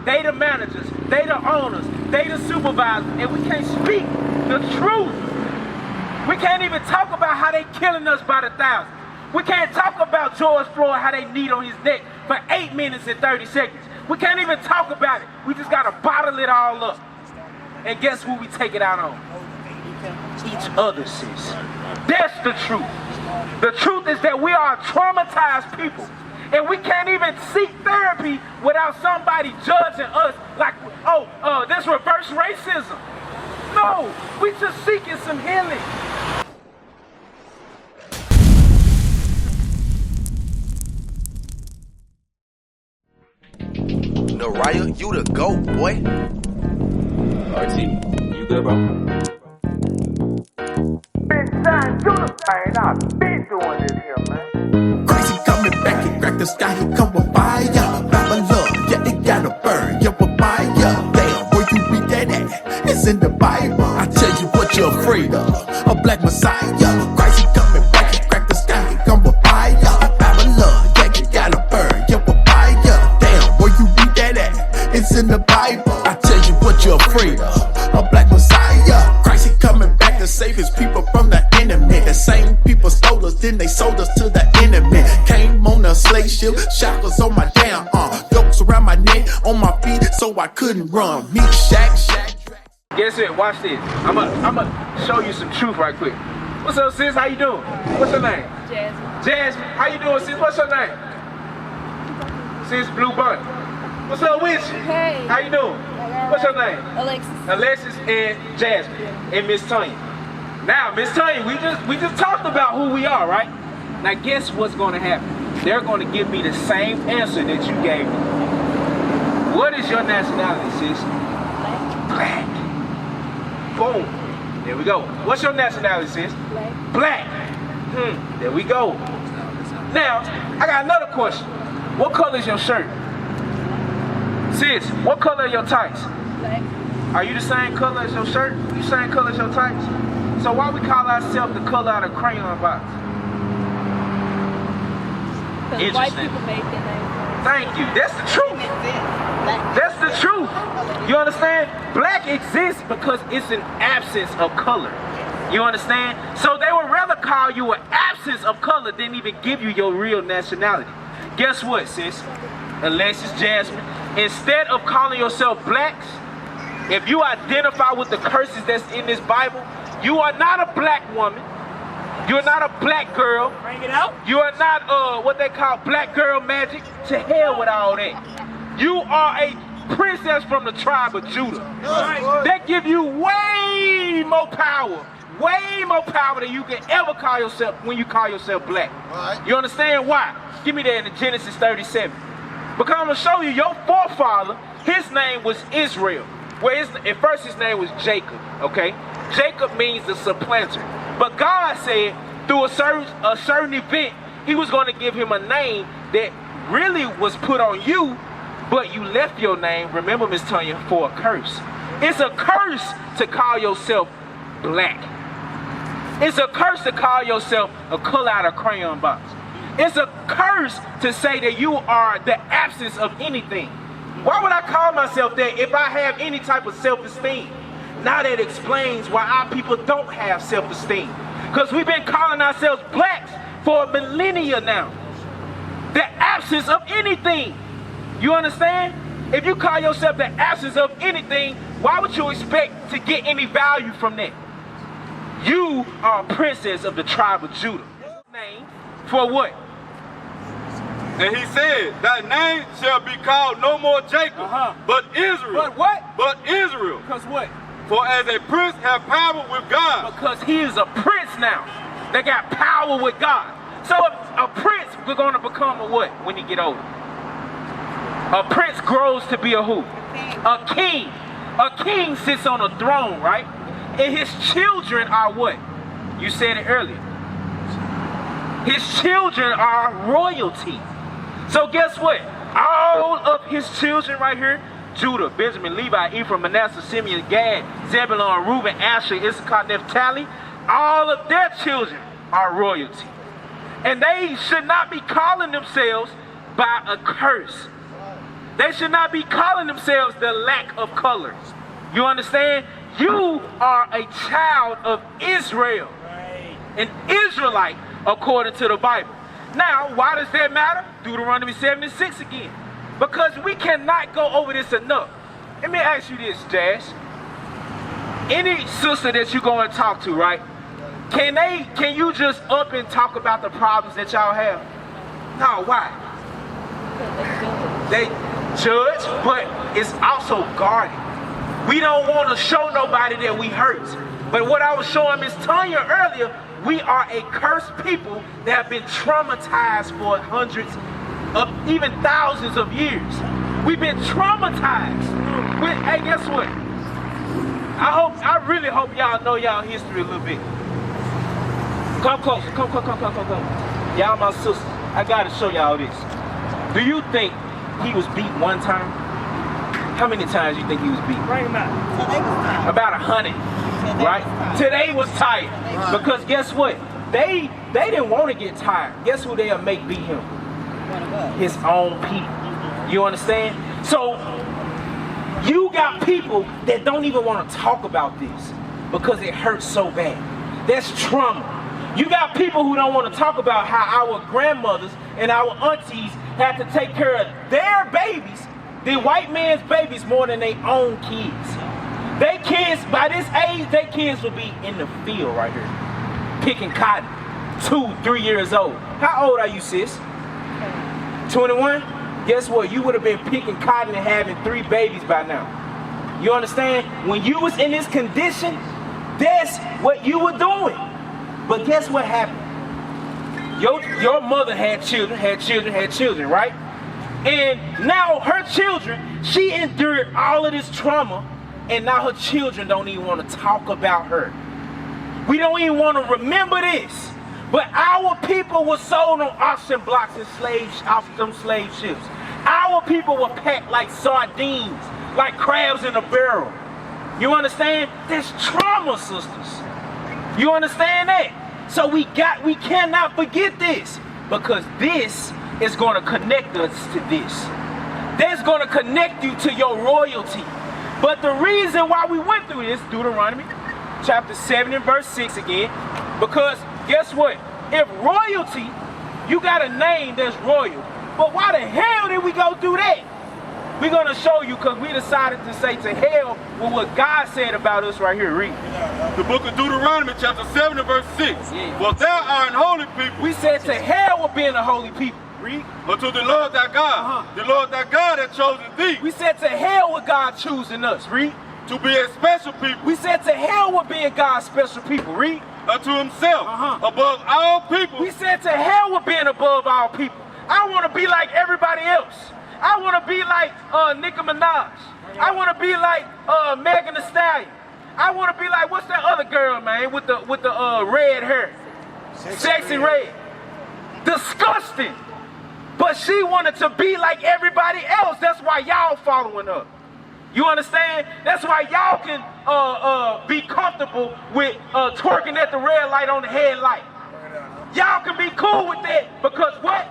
they the managers, they the owners, they the supervisors, and we can't speak the truth. We can't even talk about how they killing us by the thousands. We can't talk about George Floyd, how they kneed on his neck for 8 minutes and 30 seconds. We can't even talk about it. We just gotta bottle it all up. And guess who we take it out on? Each other, sis. That's the truth. The truth is that we are traumatized people. And we can't even seek therapy without somebody judging us like, oh, this reverse racism. No, we just seeking some healing. Naraya, you the GOAT, boy. RT, you good, bro? Been signed to the pain. I've been doing this here, man. Crazy coming back and crack the sky, he come with fire. Babylon, yeah, it gotta burn, yeah, with fire. Damn, where you read that at? It's in the Bible. I tell you what you're afraid of, a black messiah. Crazy coming back and crack the sky, he come with fire. Babylon, yeah, it gotta burn, yeah, with fire. Damn, where you read that at? It's in the Bible. I tell you what you're afraid of, a black messiah. Christ, he coming back to save his people from the enemy. The same people stole us, then they sold us to the enemy. Came on a slave ship, shackles on my damn arm, yokes around my neck, on my feet, so I couldn't run. Meat shack. Guess what? Watch this. I'ma show you some truth right quick. What's up, sis? How you doing? What's your name? Jasmine. Jasmine. How you doing, sis? What's your name? Sis Blue Bunny. What's up with you? Hey. How you doing? What's your name? Alexis. Alexis and Jasmine and Miss Tanya. Now, Miss Tanya, we just talked about who we are, right? Now, guess what's going to happen? They're going to give me the same answer that you gave me. What is your nationality, sis? Black. Boom. There we go. What's your nationality, sis? Black. Black. There we go. Now, I got another question. What color is your shirt? Sis, what color are your tights? Black. Are you the same color as your shirt? You same color as your tights? So why we call ourselves the color out of crayon box? Because white people made their name. Thank you. That's the truth. That's the truth. You understand? Black exists because it's an absence of color. You understand? So they would rather call you an absence of color than even give you your real nationality. Guess what, sis? Alexis, Jasmine, instead of calling yourself blacks, if you identify with the curses that's in this Bible, you are not a black woman. You're not a black girl. Bring it out. You are not what they call black girl magic. To hell with all that. You are a princess from the tribe of Judah. That give you way more power than you can ever call yourself when you call yourself black. You understand why? Give me that in Genesis 37. Because I'm going to show you your forefather, his name was Israel. Well, at first his name was Jacob, okay? Jacob means the supplanter. But God said through a certain event, he was going to give him a name that really was put on you, but you left your name, remember Miss Tanya, for a curse. It's a curse to call yourself black. It's a curse to call yourself a color out of crayon box. It's a curse to say that you are the absence of anything. Why would I call myself that if I have any type of self-esteem? Now that explains why our people don't have self-esteem. Because we've been calling ourselves blacks for millennia now. The absence of anything. You understand? If you call yourself the absence of anything, why would you expect to get any value from that? You are a princess of the tribe of Judah. Name for what? And he said, that name shall be called no more Jacob, but Israel. But what? But Israel. Because what? For as a prince have power with God. Because he is a prince now. They got power with God. So a prince, we're going to become a what when he get older? A prince grows to be a who? A king. A king sits on a throne, right? And his children are what? You said it earlier. His children are royalty. So guess what? All of his children right here, Judah, Benjamin, Levi, Ephraim, Manasseh, Simeon, Gad, Zebulun, Reuben, Asher, Issachar, Naphtali, all of their children are royalty. And they should not be calling themselves by a curse. They should not be calling themselves the lack of colors. You understand? You are a child of Israel, an Israelite according to the Bible. Now, why does that matter? Deuteronomy 7:6 again. Because we cannot go over this enough. Let me ask you this, Jazz. Any sister that you go and talk to, right? Can you just up and talk about the problems that y'all have? No, why? They judge, but it's also guarded. We don't want to show nobody that we hurt. But what I was showing Miss Tanya earlier, we are a cursed people that have been traumatized for hundreds of, even thousands of years. We've been traumatized. Hey, guess what? I really hope y'all know y'all history a little bit. Come closer, come. Y'all my sisters. I gotta show y'all this. Do you think he was beat one time? How many times you think he was beat? Bring him out. About 100, right? Today was tired. Because guess what? They didn't want to get tired. Guess who they'll make beat him? His own people. You understand? So you got people that don't even want to talk about this because it hurts so bad. That's trauma. You got people who don't want to talk about how our grandmothers and our aunties had to take care of their babies, the white man's babies, more than their own kids. They kids, by this age, their kids will be in the field right here, picking cotton, 2, 3 years old. How old are you, sis? 21? Guess what? You would have been picking cotton and having 3 babies by now. You understand? When you was in this condition, that's what you were doing. But guess what happened? Your mother had children, right? And now her children, she endured all of this trauma, and now her children don't even want to talk about her. We don't even want to remember this. But our people were sold on auction blocks and off them slave ships. Our people were packed like sardines, like crabs in a barrel. You understand? There's trauma, sisters. You understand that? So we cannot forget this, because this is going to connect us to this. That's going to connect you to your royalty. But the reason why we went through this, Deuteronomy chapter 7 and verse 6 again, because guess what? If royalty, you got a name that's royal. But why the hell did we go through that? We're going to show you, because we decided to say to hell with what God said about us right here. Read. The book of Deuteronomy chapter 7 and verse 6. Yeah. For thou art an holy people. We said to hell with being a holy people. Read. Unto the Lord thy God. The Lord thy God hath chosen thee. We said to hell with God choosing us. Read. To be a special people. We said to hell with being God's special people. Read. Unto himself. Above all people. We said to hell with being above all people. I want to be like everybody else. I want to be like Nicki Minaj. I want to be like Megan Thee Stallion. I want to be like, what's that other girl, man, with the red hair? Sexy red. Disgusting. But she wanted to be like everybody else. That's why y'all following her. You understand? That's why y'all can be comfortable with twerking at the red light on the headlight. Y'all can be cool with that, because what?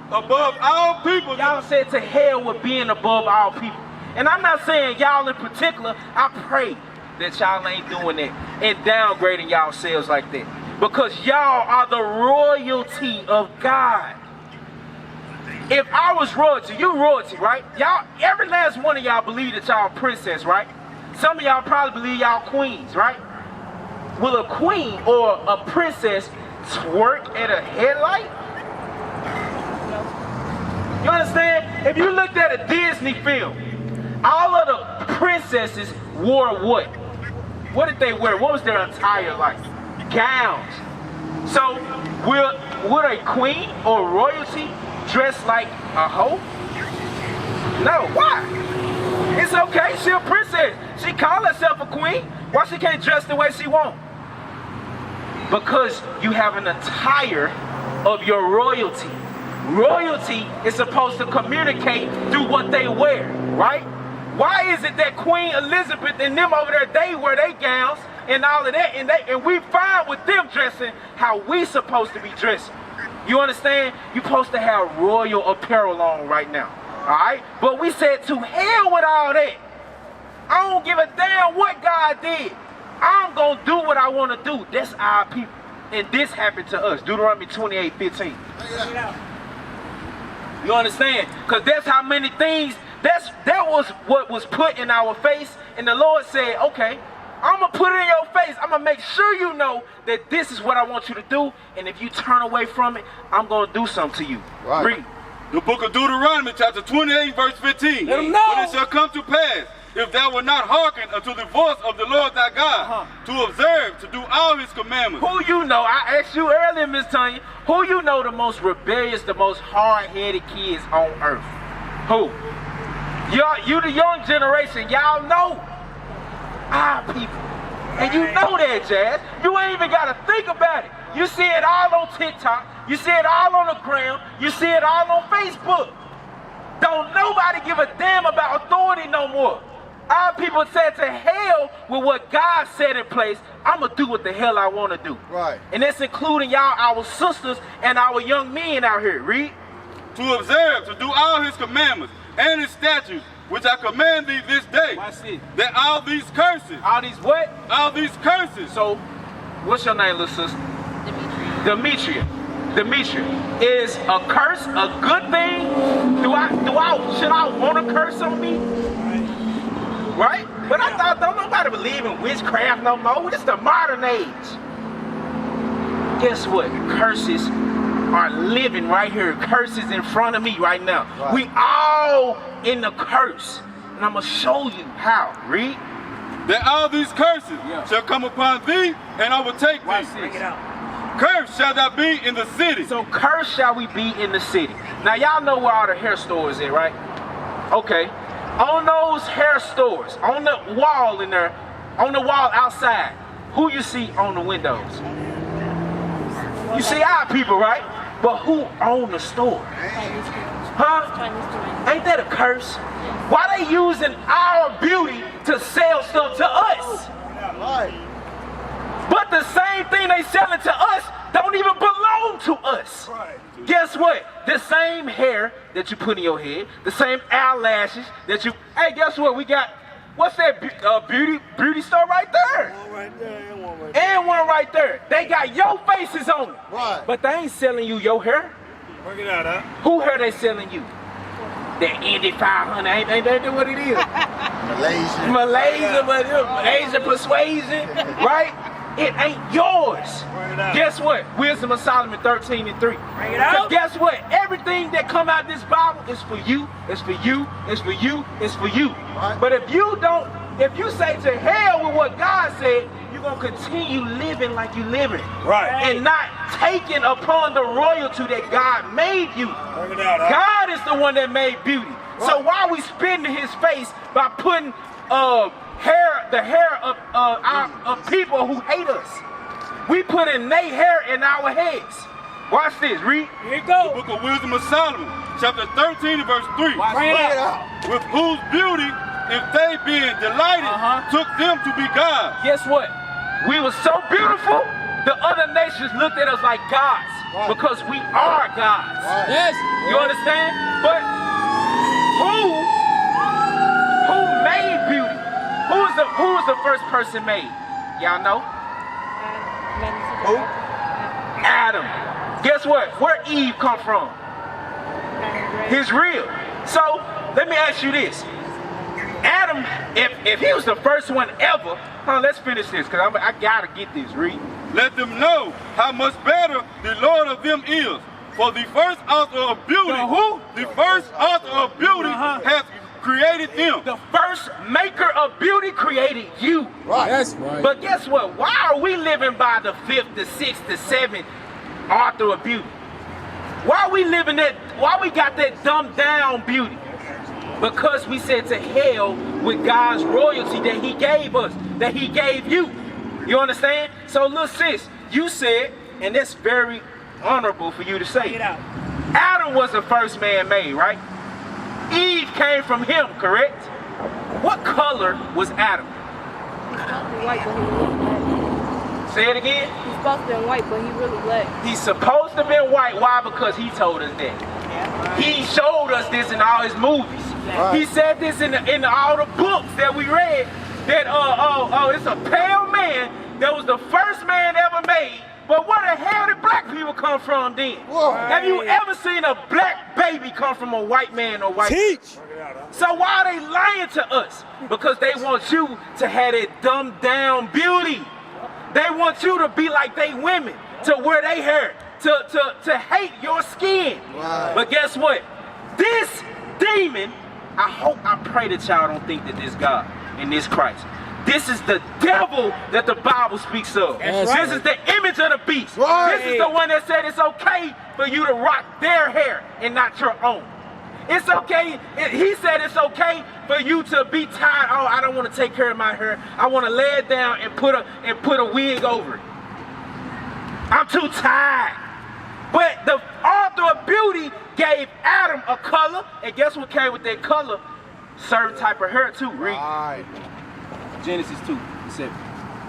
Above all people. Y'all said to hell with being above all people. And I'm not saying y'all in particular. I pray that y'all ain't doing that and downgrading y'all selves like that. Because y'all are the royalty of God. If I was royalty, you royalty, right? Y'all, every last one of y'all believe that y'all princess, right? Some of y'all probably believe y'all queens, right? Will a queen or a princess twerk at a headlight? You understand? If you looked at a Disney film, all of the princesses wore what? What did they wear? What was their attire like? Gowns. So, would a queen or royalty dress like a hoe? No. Why? It's okay. She a princess. She call herself a queen. Why she can't dress the way she want? Because you have an attire of your royalty. Royalty is supposed to communicate through what they wear, right? Why is it that Queen Elizabeth and them over there, they wear their gowns and all of that, and we fine with them dressing how we supposed to be dressing? You understand? You're supposed to have royal apparel on right now, right? But we said to hell with all that. I don't give a damn what God did. I'm going to do what I want to do. That's our people. And this happened to us. Deuteronomy 28:15. You understand? Because that's how many things, that was what was put in our face. And the Lord said, okay, I'm going to put it in your face. I'm going to make sure you know that this is what I want you to do. And if you turn away from it, I'm going to do something to you. Right. Read. The book of Deuteronomy, chapter 28, verse 15. Let 'em know. But it shall come to pass, if thou wilt not hearken unto the voice of the Lord thy God, to observe, to do all his commandments. Who you know, I asked you earlier, Miss Tanya, who you know the most rebellious, the most hard-headed kids on earth? Who? You the young generation, y'all know our people. And you know that, Jazz. You ain't even got to think about it. You see it all on TikTok. You see it all on the ground. You see it all on Facebook. Don't nobody give a damn about authority no more. Our people said to hell with what God set in place. I'm going to do what the hell I want to do. Right. And that's including y'all, our sisters, and our young men out here. Read. To observe, to do all his commandments and his statutes, which I command thee this day. Watch this. That all these curses. All these what? All these curses. So, what's your name, little sister? Demetria. Is a curse a good thing? Should I want a curse on me? Right? But I thought don't nobody believe in witchcraft no more. It's the modern age. Guess what? Curses are living right here. Curses in front of me right now. Right. We all in the curse. And I'm going to show you how. Read. That all these curses shall come upon thee and overtake thee. Bring it out. Cursed shall thou be in the city. So cursed shall we be in the city. Now y'all know where all the hair stores is, right? Okay. On those hair stores, on the wall in there, on the wall outside, who you see on the windows? You see our people, right? But who own the store? Huh? Ain't that a curse? Why they using our beauty to sell stuff to us? But the same thing they selling to us don't even belong to us. Right. Guess what? The same hair that you put in your head, the same eyelashes that you. Hey, guess what? We got. What's that beauty store right there? One right there and one right there. They got your faces on it. Right. But they ain't selling you your hair. Work it out, huh? Who hair they selling you? That Indy 500. Ain't that what it is? Malaysia, but Asian persuasion, right? It ain't yours. Guess what? Wisdom of Solomon 13:3. Because guess what? Everything that come out this Bible is for you, it's for you, it's for you, it's for you. Right. But if you say to hell with what God said, you're going to continue living like you living. Right. And not taking upon the royalty that God made you. God is the one that made beauty. Right. So why are we spitting in his face by putting the hair of people who hate us? We put in their hair in our heads. Watch this, read. Here you go. The book of Wisdom of Solomon, chapter 13, verse 3. Bring it out. With whose beauty, if they being delighted, took them to be gods. Guess what? We were so beautiful, the other nations looked at us like gods. Right. Because we are gods. Right. Yes. You understand? But who made beauty? Who was the first person made? Y'all know? Who? Adam. Guess what? Where Eve come from? His real. So let me ask you this. Adam, if he was the first one ever, let's finish this because I gotta get this. Read. Let them know how much better the Lord of them is. For the first author of beauty, the first author of beauty has created them. The first maker of beauty created you. Right. That's right. But guess what? Why are we living by the 5th, the 6th, the 7th author of beauty? Why we living that? Why we got that dumbed down beauty? Because we said to hell with God's royalty that he gave us, that he gave you. You understand? So little sis, you said, and that's very honorable for you to say, Adam was the first man made, right? Eve came from him, correct? What color was Adam? He's supposed to be white, but he really black. Say it again? He's supposed to be white, but he really black. He's supposed to be white. Why? Because he told us that. He showed us this in all his movies. He said this in all the books that we read. That it's a pale man that was the first man ever made. But where the hell did black people come from then? Have you ever seen a black baby come from a white man or white? Teach. So why are they lying to us? Because they want you to have that dumbed down beauty. They want you to be like they women, to wear they hair, to hate your skin. But guess what? This demon, I pray that y'all don't think that this God and this Christ, this is the devil that the Bible speaks of. This is the image of the beast. This is the one that said it's okay for you to rock their hair and not your own. It's okay. He said it's okay for you to be tired. Oh, I don't want to take care of my hair. I want to lay it down and put a wig over it. I'm too tired. But the author of beauty gave Adam a color, and guess what came with that color? Certain type of hair too. Read. Genesis 2:7.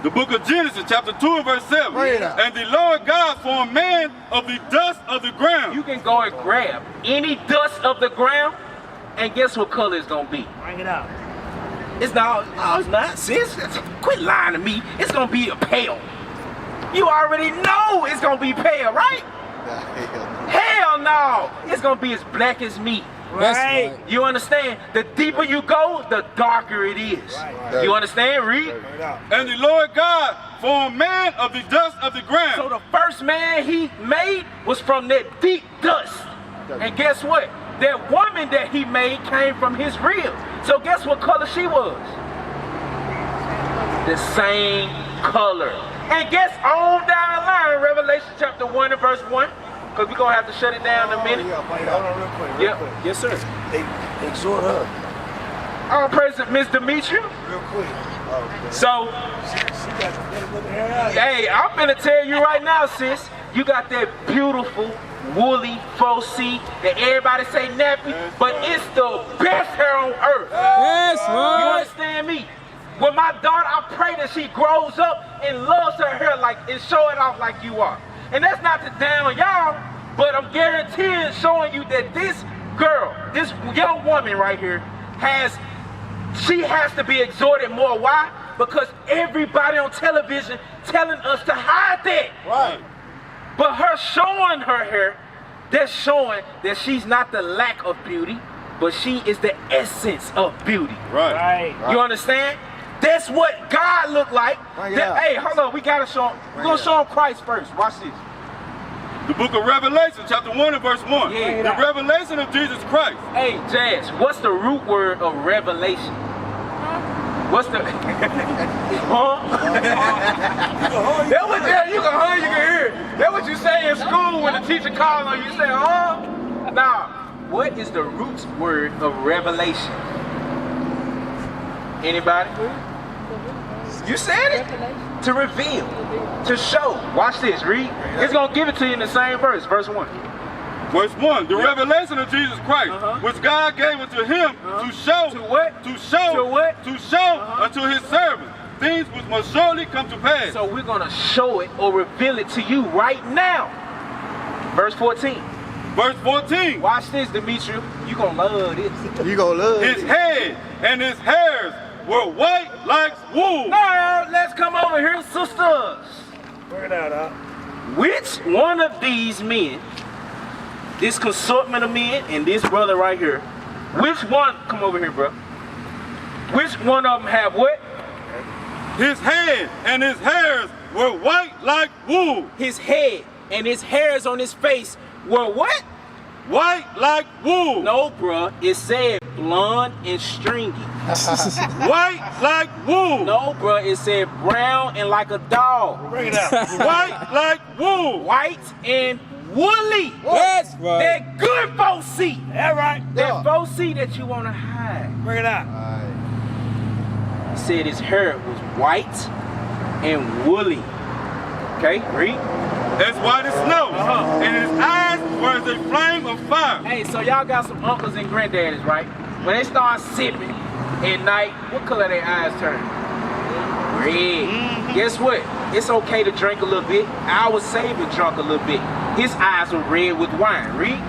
The book of Genesis, chapter 2 and verse 7. And the Lord God formed man of the dust of the ground. You can go and grab any dust of the ground, and guess what color it's gonna be? Bring it out. It's not. No, it's not, sis. Quit lying to me. It's gonna be a pale. You already know it's gonna be pale, right? Hell no. It's gonna be as black as meat. Right. You understand? The deeper you go, the darker it is. You understand? Read. And the Lord God formed man of the dust of the ground. So the first man he made was from that deep dust. And guess what? That woman that he made came from his rib. So guess what color she was? The same color. And guess on down the line, Revelation chapter 1 and verse 1. Because we're going to have to shut it down in a minute. Hold on real quick. Yes, sir. They exhort her. All praise to Miss Demetria. Real quick. So, She got the hair out. hey, I'm finna tell you right now, sis. You got that beautiful, woolly, faux C that everybody say nappy, but it's the best hair on earth. Yes, You understand me? With my daughter, I pray that she grows up and loves her hair like and show it off like you are. And that's not to down y'all, but I'm guaranteeing showing you that this girl, this young woman right here, she has to be exhorted more. Why? Because everybody on television telling us to hide that. Right. But her showing her hair, that's showing that she's not the lack of beauty, but she is the essence of beauty. Right. You understand? That's what God looked like. Hey, hold on, we gotta show him. We're gonna show him Christ first. Watch this. The book of Revelation, chapter 1 and verse 1. Yeah. The revelation of Jesus Christ. Hey, Jazz, what's the root word of revelation? What's the huh? That what you can huh, you can hear. That what you say in school when the teacher calls on you. You say, huh? Now, what is the root word of revelation? Anybody? You said it. To reveal, to show. Watch this, read. It's going to give it to you in the same verse, verse 1. Verse 1, the revelation of Jesus Christ, which God gave unto him to show. To what? To show. To what? To show unto his servants things which must surely come to pass. So we're going to show it or reveal it to you right now. Verse 14. Verse 14. Watch this, Demetria. You going to love this. You gonna love His head and his hairs were white like wool. Now, let's come over here, sisters. Bring it out, huh? Which one of these men, this consortment of men and this brother right here, which one, come over here, bro. Which one of them have what? His head and his hairs were white like wool. His head and his hairs on his face were what? White like wool. No, bruh. It said blonde and stringy. White like wool. No, bruh. It said brown and like a dog. Bring it out. White like wool. White and woolly. That's right. That good faux C. That right. That faux C that you want to hide. Bring it out. He said his hair was white and woolly. Okay, read. As white as snow. And his eyes were as a flame of fire. Hey, so y'all got some uncles and granddaddies, right? When they start sipping at night, what color their eyes turn? Red. Guess what? It's okay to drink a little bit. Our Savior drunk a little bit. His eyes were red with wine. Read.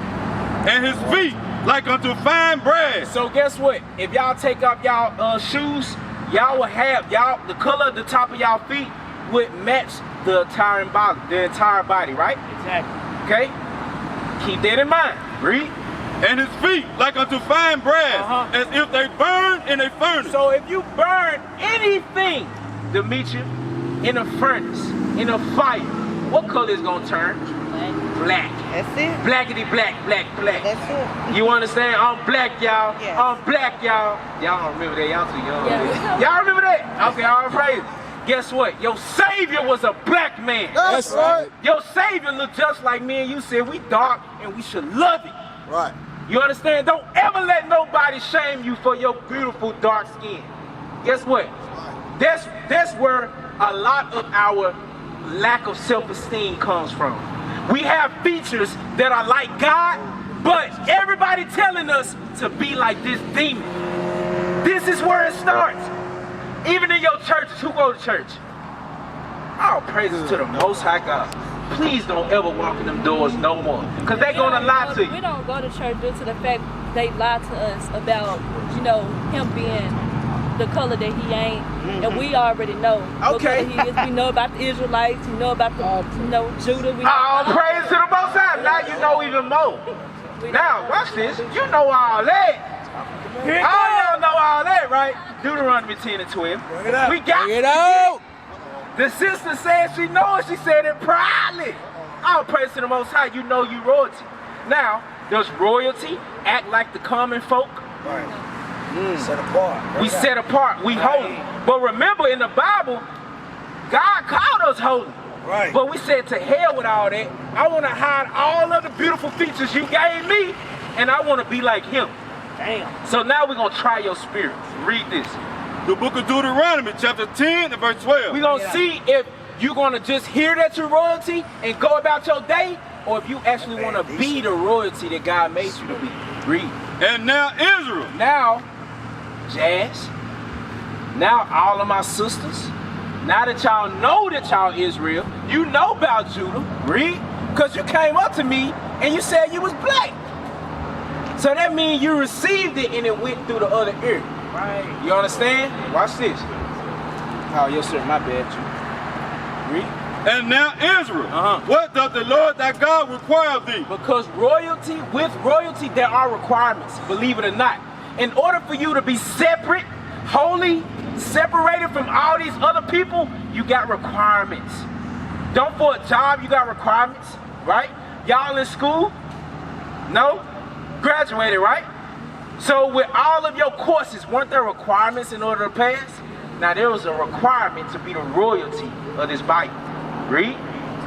and his feet like unto fine brass. So guess what? If y'all take off y'all shoes, y'all will have the color of the top of y'all feet would match the entire body, right? Exactly. Okay? Keep that in mind. Read. And his feet like unto fine brass, as if they burn in a furnace. So if you burn anything, Demetria, in a furnace, in a fire, what color is gonna turn? Black. That's it. Blackity black, black, black. That's it. You understand? I'm black, y'all. Yes. I'm black, y'all. Y'all don't remember that. Y'all too young. Yeah. Y'all remember that? Okay, all praise. Guess what? Your Savior was a black man. That's right. Your Savior looked just like me and you said we dark and we should love it. Right. You understand? Don't ever let nobody shame you for your beautiful dark skin. Guess what? That's where a lot of our lack of self-esteem comes from. We have features that are like God, but everybody telling us to be like this demon. This is where it starts. Even in your churches, who go to church? All praises to the Most High God. Please don't ever walk in them doors no more, because they're going to lie to you. We don't go to church due to the fact they lie to us about, him being the color that he ain't, and we already know what color he is. We know about the Israelites, we know about the, Judah. All praise to the Most High. Now you know even more. Now, watch this. You know all that. All y'all know all that, right? Deuteronomy 10 and 12. We got it out. The sister said she knows. She said it proudly. All praise to the Most High. You know you royalty. Now, does royalty act like the common folk? Right. Set apart. We set apart. We holy. But remember, in the Bible, God called us holy. Right. But we said to hell with all that. I want to hide all of the beautiful features you gave me, and I want to be like him. Damn. So now we're going to try your spirit. Read this. The book of Deuteronomy, chapter 10 and verse 12. We're going to see if you're going to just hear that you're royalty and go about your day, or if you actually want to be the royalty that God made you to be. Read. And now Israel. Now, Jazz. Now all of my sisters. Now that y'all know that y'all Israel, you know about Judah. Read. Because you came up to me and you said you was black. So that means you received it and it went through the other ear. Right. You understand? Watch this. Oh, yes, sir. My bad, you. Read. And now Israel, what does the Lord thy God require of thee? Because with royalty, there are requirements, believe it or not. In order for you to be separate, holy, separated from all these other people, you got requirements. Don't for a job, you got requirements, right? Y'all in school? No? Graduated, right? So with all of your courses, weren't there requirements in order to pass? Now there was a requirement to be the royalty of this Bible. Read.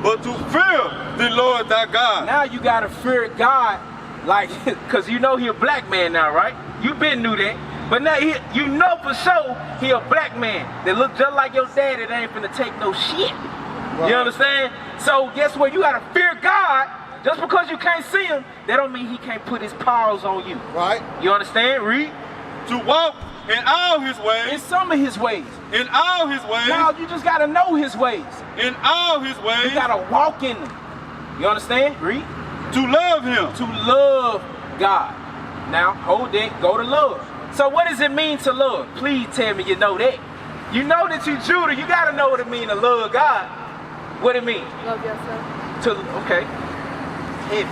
But to fear the Lord thy God. Now you gotta fear God, like, cause you know he a black man now, right? You been knew that. But now you know for sure he a black man that look just like your dad that ain't finna take no shit. Right. You understand? So guess what? You gotta fear God. Just because you can't see him, that don't mean he can't put his paws on you. Right. You understand? Read. To walk in all his ways. In some of his ways. In all his ways. No, you just gotta know his ways. In all his ways. You gotta walk in them. You understand? Read. To love him. To love God. Now, hold that, go to love. So what does it mean to love? Please tell me you know that. You know that you Judah, you gotta know what it means to love God. What it mean? Love yourself. Okay. Heavy.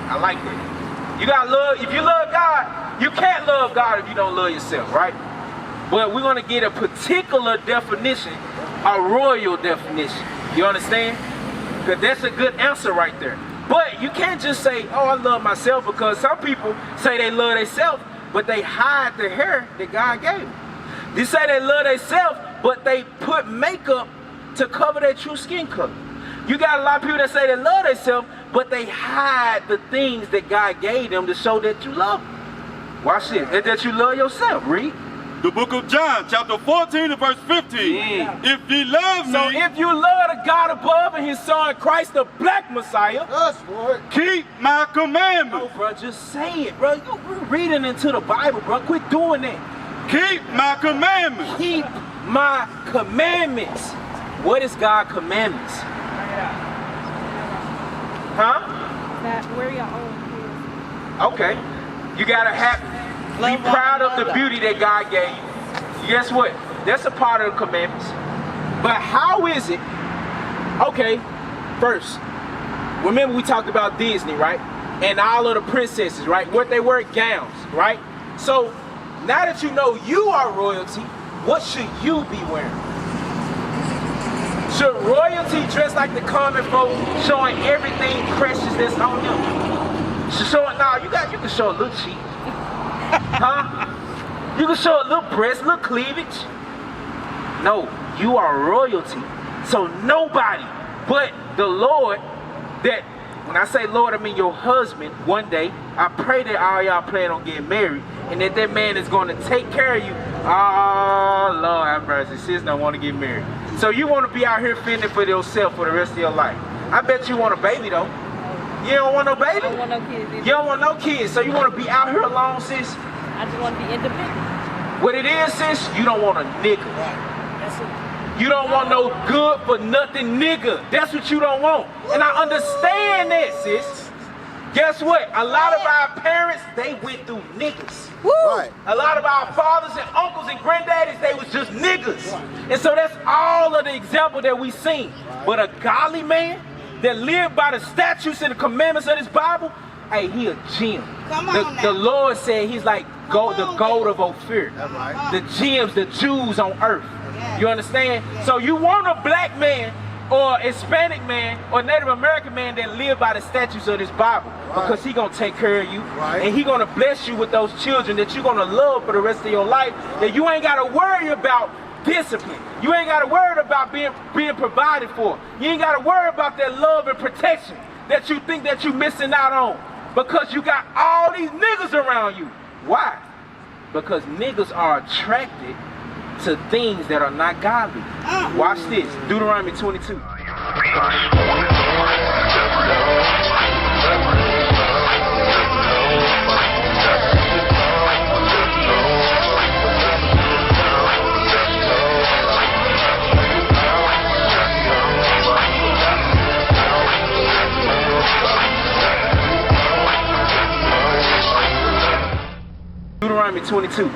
I like that. You gotta love, if you love God, you can't love God if you don't love yourself, right? But we're gonna get a particular definition, a royal definition. You understand? Because that's a good answer right there. But you can't just say, oh, I love myself, because some people say they love themselves, but they hide the hair that God gave them. They say they love themselves, but they put makeup to cover their true skin color. You got a lot of people that say they love themselves, but they hide the things that God gave them to show that you love them. Watch this, and that you love yourself. Read. The book of John, chapter 14 and verse 15. Yeah. If ye love me. So if you love the God above and his son Christ, the black Messiah, keep my commandments. Oh, bro, just say it, bro. You're reading into the Bible, bro. Quit doing that. Keep my commandments. Keep my commandments. What is God's commandments? Huh? That wear your own Okay. You gotta be proud of the beauty that God gave you. Guess what? That's a part of the commandments. But how is it? Okay, first, remember we talked about Disney, right? And all of the princesses, right? What they wear, gowns, right? So now that you know you are royalty, what should you be wearing? Should royalty dress like the common folk, showing everything precious that's on them? Showing, nah, you can show a little cheek. Huh? You can show a little breast, little cleavage. No, you are royalty. So nobody but the Lord, that, when I say Lord, I mean your husband, one day, I pray that all y'all plan on getting married, and that man is going to take care of you. Oh, Lord have mercy, sis don't want to get married. So you want to be out here fending for yourself for the rest of your life. I bet you want a baby, though. You don't want no baby? I don't want no kids either. You don't want no kids, so you want to be out here alone, sis? I just want to be independent. What it is, sis, you don't want a nigga. That's it. You don't want no good for nothing nigga. That's what you don't want. And I understand that, sis. Guess what? A lot of our parents, they went through niggas. Right. A lot of our fathers and uncles and granddaddies, they was just niggas. And so that's all of the example that we seen. But a godly man that lived by the statutes and the commandments of this Bible, hey, he a gem. Come on The Lord said he's like gold, the gold of Ophir. That's right. The gems, the jewels on earth. You understand? So you want a black man or Hispanic man or Native American man that live by the statutes of this Bible, because he gonna take care of you, and he gonna bless you with those children that you're gonna love for the rest of your life, that you ain't gotta worry about discipline. You ain't gotta worry about being provided for. You ain't gotta worry about that love and protection that you think that you missing out on, because you got all these niggas around you. Why? Because niggas are attracted to things that are not godly. Watch this, Deuteronomy 22. Deuteronomy 22.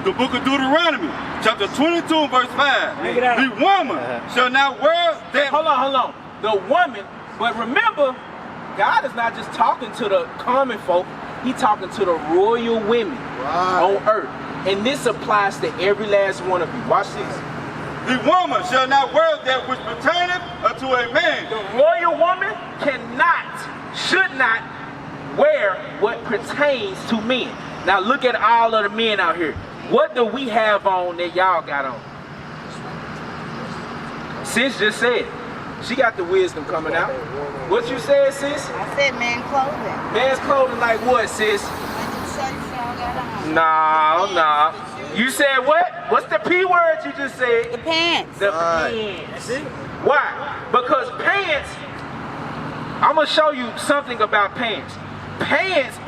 The book of Deuteronomy, chapter 22, verse 5. The woman shall not wear that. Hold on. The woman, but remember, God is not just talking to the common folk, he's talking to the royal women on earth. And this applies to every last one of you. Watch this. The woman shall not wear that which pertaineth unto a man. The royal woman should not wear what pertains to men. Now look at all of the men out here. What do we have on that y'all got on? Sis just said, she got the wisdom coming out. What you said, sis? I said man clothing. Man's clothing like what, sis? No. You said what? What's the P word you just said? The pants. The pants. Why? Because pants, I'm going to show you something about pants. Pants,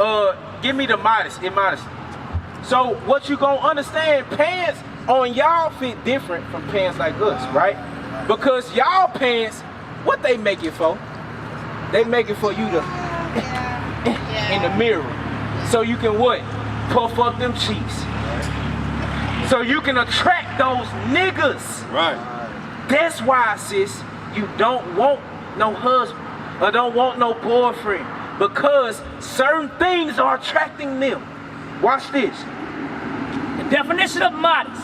give me the modesty. So what you gonna understand, pants on y'all fit different from pants like us, right? Because y'all pants, what they make it for? They make it for you to in the mirror. So you can what? Puff up them cheeks. So you can attract those niggas. Right. That's why, sis, you don't want no husband or don't want no boyfriend, because certain things are attracting them. Watch this. The definition of modest: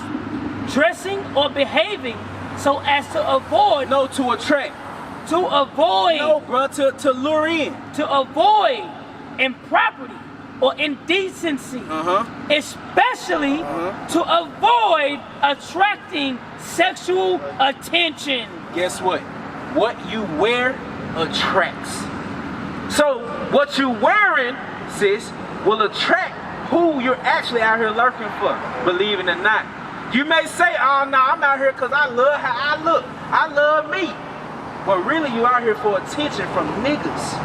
dressing or behaving so as to avoid. No, to attract. To avoid. No, bro, to lure in. To avoid improperty or indecency. Especially to avoid attracting sexual attention. Guess what? What you wear attracts. So what you wearing, sis, will attract who you're actually out here lurking for, believe it or not. You may say, oh no, I'm out here because I love how I look. I love me. But really you out here for attention from niggas.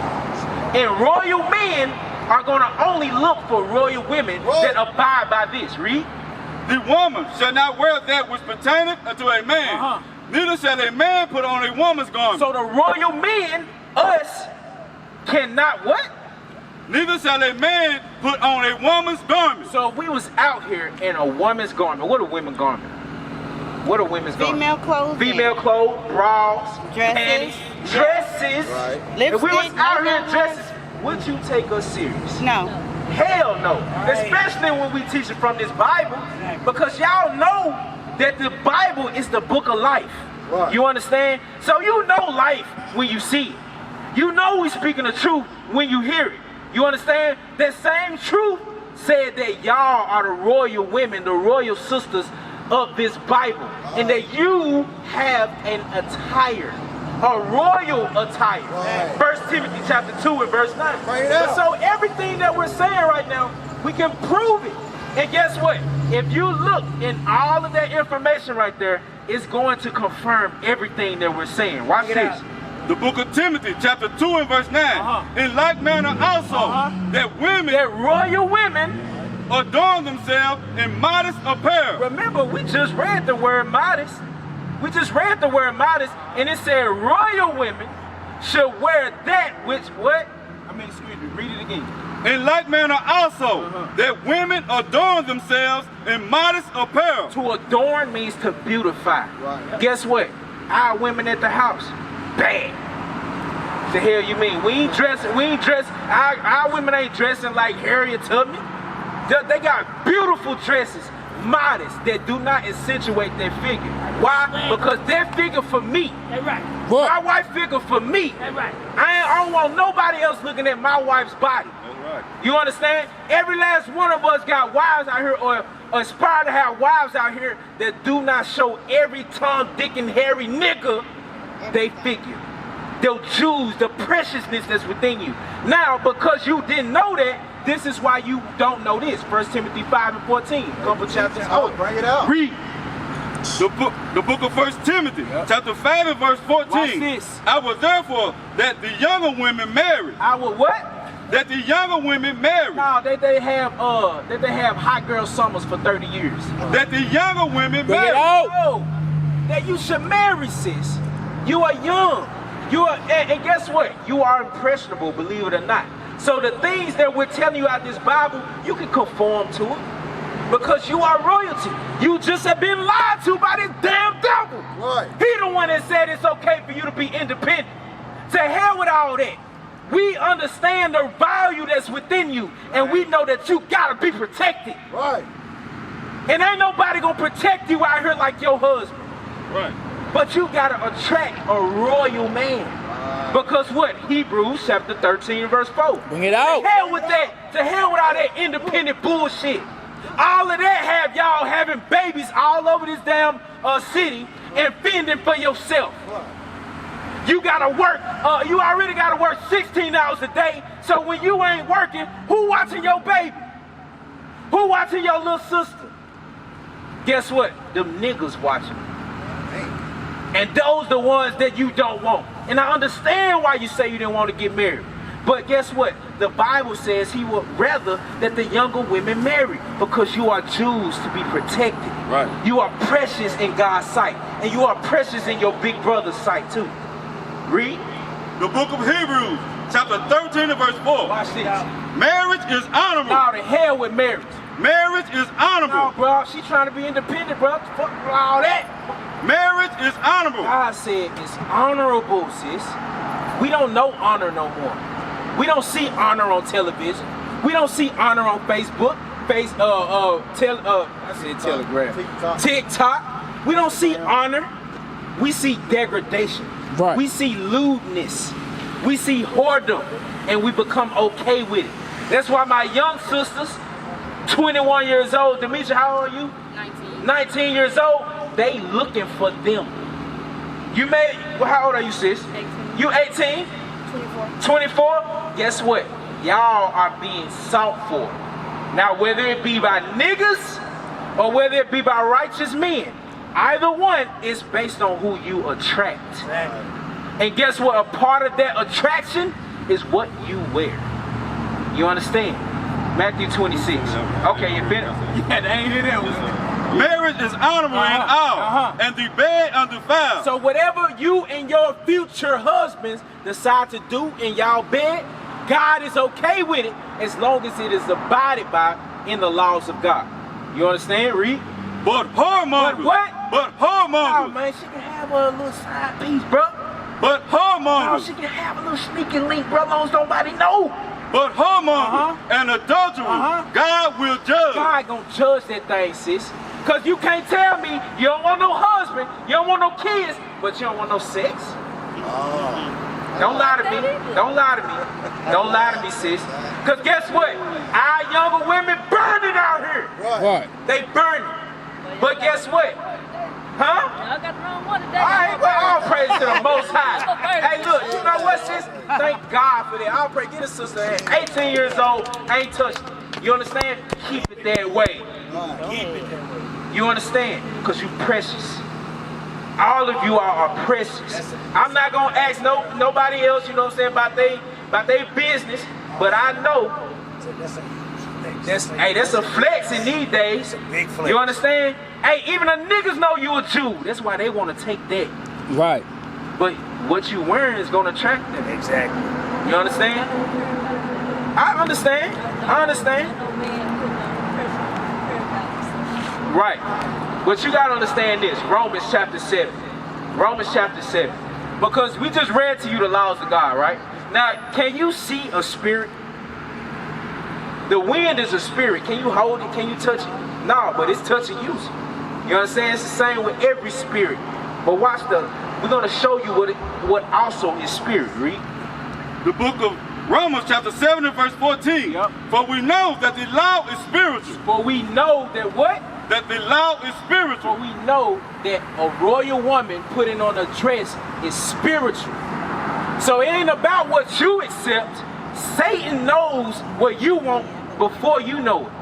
And royal men are going to only look for royal women that abide by this. Read. The woman shall not wear that which pertaineth unto a man. Neither shall a man put on a woman's garment. So the royal men, us, cannot what? Neither shall a man put on a woman's garment. So if we was out here in a woman's garment, what a women's garment? What are women's garments? Female clothes. Female clothes, bras, Dresses. panties, dresses. Lipstick. If we was out here in no dresses, would you take us serious? No. Hell no. Especially when we teach it from this Bible. Because y'all know that the Bible is the book of life. You understand? So you know life when you see it. You know we speaking the truth when you hear it. You understand? That same truth said that y'all are the royal women, the royal sisters of this Bible. And that you have an attire. A royal attire. 1 Timothy chapter 2 and verse 9. But so everything that we're saying right now, we can prove it. And guess what? If you look in all of that information right there, it's going to confirm everything that we're saying. Watch this. The book of Timothy chapter 2 and verse 9. In like manner also, that women, that royal women, adorn themselves in modest apparel. Remember, we just read the word modest. We just read the word modest, and it said royal women should wear that which what? Excuse me, read it again. In like manner also, that women adorn themselves in modest apparel. To adorn means to beautify. Guess what? Our women at the house, bad. The hell you mean? We ain't dressing, our women ain't dressing like Harriet Tubman. They got beautiful dresses, modest, that do not accentuate their figure. Why? Because their figure for me. My wife figure for me. I don't want nobody else looking at my wife's body. You understand? Every last one of us got wives out here, or aspire to have wives out here that do not show every Tom, Dick, and Harry nigga they figure. They'll choose the preciousness that's within you. Now, because you didn't know that, this is why you don't know this. 1 Timothy 5 and 14. Couple chapters. Bring it out. Read. The book of 1 Timothy, chapter 5 and verse 14. Watch this. I will therefore that the younger women marry. I will what? That the younger women marry. No, they have hot girl summers for 30 years. That the younger women marry. No, that you should marry, sis. You are young. And guess what? You are impressionable, believe it or not. So the things that we're telling you out this Bible, you can conform to it. Because you are royalty. You just have been lied to by this damn devil. He the one that said it's okay for you to be independent. To hell with all that. We understand the value that's within you, and we know that you gotta be protected. And ain't nobody gonna protect you out here like your husband. But you gotta attract a royal man. Because what? Hebrews chapter 13 verse 4. Bring it out. To hell with that. To hell with all that independent bullshit. All of that have y'all having babies all over this damn city and fending for yourself. You gotta work, you already gotta work 16 hours a day, so when you ain't working, who watching your baby? Who watching your little sister? Guess what? Them niggas watching. And those the ones that you don't want. And I understand why you say you didn't want to get married. But guess what? The Bible says he would rather that the younger women marry, because you are Jews to be protected. You are precious in God's sight. And you are precious in your big brother's sight too. Read. The book of Hebrews, chapter 13 and verse 4. Watch this. Marriage is honorable. No, to hell with marriage. Marriage is honorable. No, bro, she trying to be independent, bro. Fuck all that. Marriage is honorable. God said it's honorable, sis. We don't know honor no more. We don't see honor on television. We don't see honor on Facebook. I said Telegram. TikTok. We don't see honor. We see degradation. We see lewdness. We see whoredom. And we become okay with it. That's why my young sisters, 21 years old, Demetria, how old are you? 19. 19 years old, they looking for them. You made, well, how old are you, sis? 18. You 18? 24. 24? Guess what? Y'all are being sought for. Now, whether it be by niggas or whether it be by righteous men, either one is based on who you attract. And guess what? A part of that attraction is what you wear. You understand? Matthew 26. Okay, you finished? Yeah, they ain't hear that one. Marriage is honorable in all, and the bed undefiled. So whatever you and your future husbands decide to do in y'all bed, God is okay with it as long as it is abided by in the laws of God. You understand? Read. But whoremongers. But what? But Oh whoremongers. man, she can have a little side piece, bro. But Oh, whoremongers. she can have a little sneaky link, bro. As long as nobody know. But whoremongers and adulterers, God will judge. God gonna judge that thing, sis. Cause you can't tell me you don't want no husband, you don't want no kids, but you don't want no sex. Don't lie to me. Don't lie to me. Don't lie to me, sis. Cause guess what? Our younger women burning out here. Right. They burning. But guess what? Huh? Y'all got the wrong one today. All right, well, all praise to the Most High. Hey, look, you know what, sis? Thank God for that. I'll pray. Get a sister at 18 years old, ain't touched it. You understand? Keep it that way. Keep it that way. You understand? Because you precious. All of you are precious. I'm not going to ask nobody else, you know what I'm saying, about they business, but I know that's a flex in these days. You understand? Hey, even the niggas know you a Jew. That's why they want to take that. Right. But what you wearing is going to attract them. Exactly. You understand? I understand. I understand. Right. But you got to understand this. Romans chapter 7. Romans chapter 7. Because we just read to you the laws of God, right? Now, can you see a spirit? The wind is a spirit. Can you hold it? Can you touch it? No, but it's touching you. You understand? It's the same with every spirit. But watch we're going to show you what also is spirit. Read. The book of Romans chapter 7 and verse 14. Yep. For we know that the law is spiritual. For we know that what? That the law is spiritual. For we know that a royal woman putting on a dress is spiritual. So it ain't about what you accept. Satan knows what you want before you know it.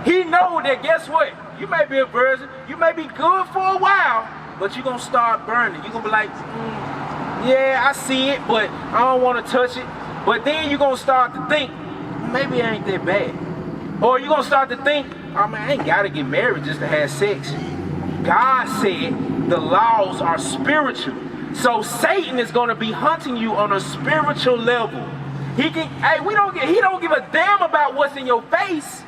He knows that, guess what? You may be a virgin, you may be good for a while, but you're going to start burning. You're going to be like, yeah, I see it, but I don't want to touch it. But then you're going to start to think, maybe it ain't that bad. Or you're going to start to think, oh man, I ain't got to get married just to have sex. God said the laws are spiritual. So Satan is going to be hunting you on a spiritual level. He don't give a damn about what's in your face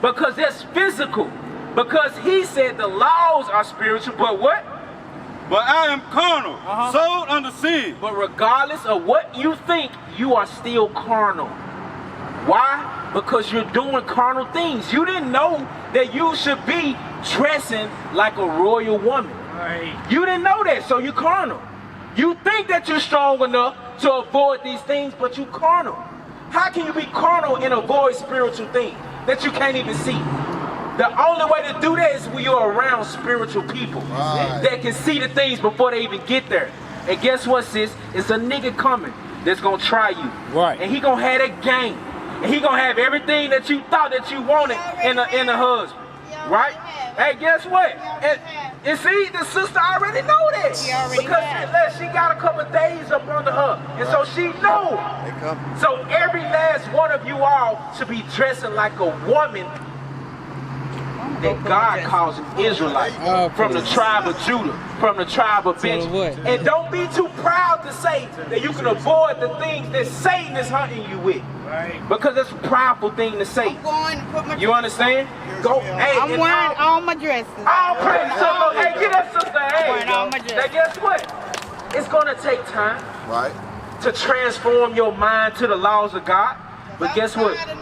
because that's physical. Because he said the laws are spiritual, but what? But I am carnal, sold under sin. But regardless of what you think, you are still carnal. Why? Because you're doing carnal things. You didn't know that you should be dressing like a royal woman. Right. You didn't know that, so you're carnal. You think that you're strong enough to avoid these things, but you're carnal. How can you be carnal and avoid spiritual things that you can't even see? The only way to do that is when you're around spiritual people that can see the things before they even get there. And guess what, sis? It's a nigga coming that's gonna try you. Right. And he gonna have that game. And he gonna have everything that you thought that you wanted in a husband. Right? Hey, guess what? And see, the sister already know that. Because she got a couple days up under her. And so she know. So every last one of you all should be dressing like a woman that God calls an Israelite, from the tribe of Judah, from the tribe of Benzion. And don't be too proud to say that you can avoid the things that Satan is hunting you with. Right. Because it's a prideful thing to say. You understand? Go. Hey, I'm wearing all my dresses. All praise. So, hey, get that sister. Hey, I'm wearing all my dresses. now guess what? It's gonna take time, to transform your mind to the laws of God. But guess what? Hey,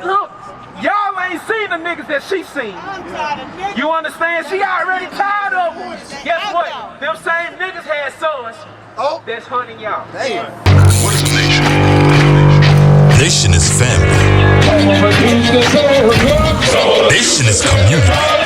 look, y'all ain't seen the niggas that she seen. You understand? She already tired of them. Guess what? Them same niggas had sons that's hunting y'all. What is a nation? Nation is family. Nation is community.